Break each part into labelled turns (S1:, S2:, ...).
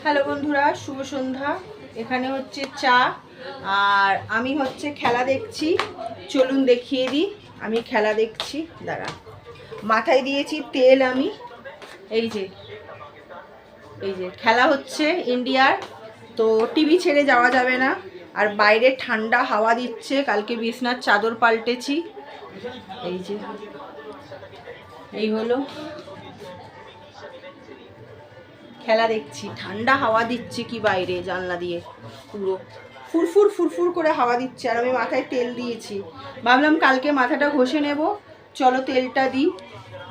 S1: Hello বন্ধুরা, শুভ সন্ধ্যা। এখানে হচ্ছে চা আর আমি হচ্ছে খেলা দেখছি। চলুন দেখিয়ে দিই। আমি খেলা দেখছি, দাঁড়া। মাথায় দিয়েছি তেল আমি। এই যে খেলা হচ্ছে ইন্ডিয়ার, তো টিভি ছেড়ে যাওয়া যাবে না। আর বাইরে ঠান্ডা হাওয়া দিচ্ছে, কালকে বিছনার চাদর পাল্টেছি। এই হলো খেলা দেখছি, ঠান্ডা হাওয়া দিচ্ছে কি বাইরে জানলা দিয়ে, পুরো ফুরফুর ফুরফুর করে হাওয়া দিচ্ছে। আর আমি মাথায় তেল দিয়েছি, ভাবলাম কালকে মাথাটা ঘষে নেব, চলো তেলটা দিই।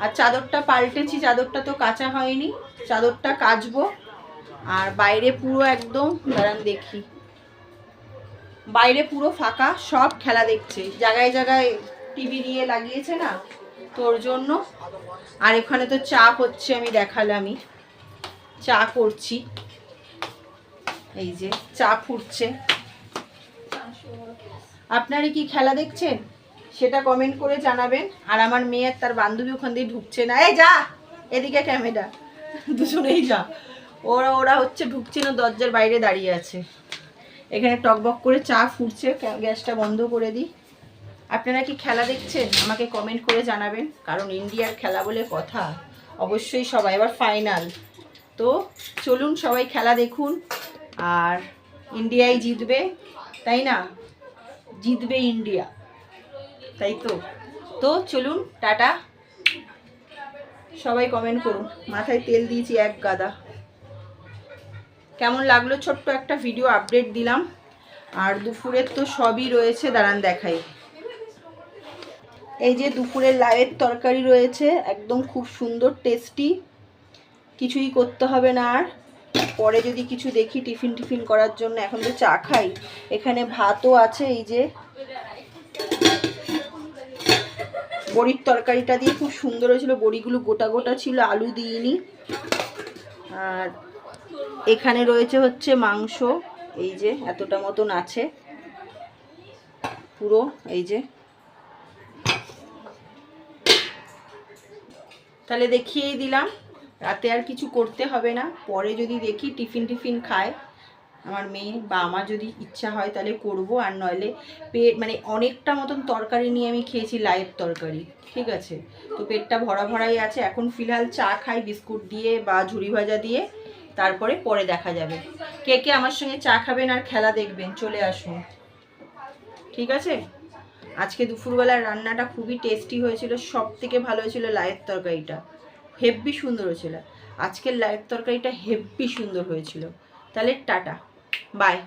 S1: আর চাদরটা পাল্টেছি, চাদরটা তো কাচা হয়নি, চাদরটা কাচবো। আর বাইরে পুরো একদম, দাঁড়ান দেখি, বাইরে পুরো ফাঁকা, সব খেলা দেখছে, জায়গায় জায়গায় টিভি দিয়ে লাগিয়েছে না, তোর জন্য। আর এখানে তো চা হচ্ছে, আমি দেখালামই, চা করছি। এই যে চা ফুটছে। আপনারা কি খেলা দেখছেন সেটা কমেন্ট করে জানাবেন। আর আমার মেয়ে তার বান্ধবী ওখান দিয়ে ঢুকছে না, এই যা এদিকে ক্যামেরা, দুজনেই যা। ওরা হচ্ছে ঢুকছে না, দরজার বাইরে দাঁড়িয়ে আছে। এখানে টকবক করে চা ফুটছে, গ্যাসটা বন্ধ করে দিই। আপনারা কি খেলা দেখছেন আমাকে কমেন্ট করে জানাবেন, কারণ ইন্ডিয়ার খেলা বলে কথা, অবশ্যই সবাই এবার ফাইনাল। তো চলুন সবাই খেলা দেখুন, আর ইন্ডিয়াই জিতবে, তাই না? জিতবে ইন্ডিয়া, তাই তো। তো চলুন, টাটা। সবাই কমেন্ট করুন। মাথায় তেল দিয়েছি এক গাদা। কেমন লাগলো ছোট্ট একটা ভিডিও আপডেট দিলাম। আর দুপুরের তো সবই রয়েছে, দাঁড়ান দেখাই। এই যে দুপুরের লাউয়ের তরকারি রয়েছে, একদম খুব সুন্দর টেস্টি, কিছুই করতে হবে না। আর পরে যদি কিছু দেখি টিফিন করার জন্য, এখন তো চা খাই। এখানে ভাতও আছে, এই যে বড়ির তরকারিটা দিয়ে খুব সুন্দর হয়েছিল, বড়িগুলো গোটা গোটা ছিল, আলু দিইনি। আর এখানে রয়েছে হচ্ছে মাংস, এই যে এতটা মতন আছে পুরো, এই যে। তাহলে দেখিয়েই দিলাম, রাতে আর কিছু করতে হবে না। পরে যদি দেখি টিফিন খায় আমার মেয়ে বা আমার যদি ইচ্ছা হয় তাহলে করব, আর নইলে পেট মানে অনেকটা মতন তরকারি নিয়ে আমি খেয়েছি, লাইয়ের তরকারি, ঠিক আছে। তো পেটটা ভরাই আছে। এখন ফিলহাল চা খাই বিস্কুট দিয়ে বা ঝুরি ভাজা দিয়ে, তারপরে পরে দেখা যাবে। কে কে আমার সঙ্গে চা খাবেন আর খেলা দেখবেন চলে আসুন, ঠিক আছে। আজকে দুপুরবেলার রান্নাটা খুবই টেস্টি হয়েছিল, সব থেকে ভালো হয়েছিল লাইয়ের তরকারিটা, হেব্বি সুন্দর হয়েছিল। আজকের লাইয়ের তরকারিটা হেব্বি সুন্দর হয়েছিল। তাহলে টাটা, বাই।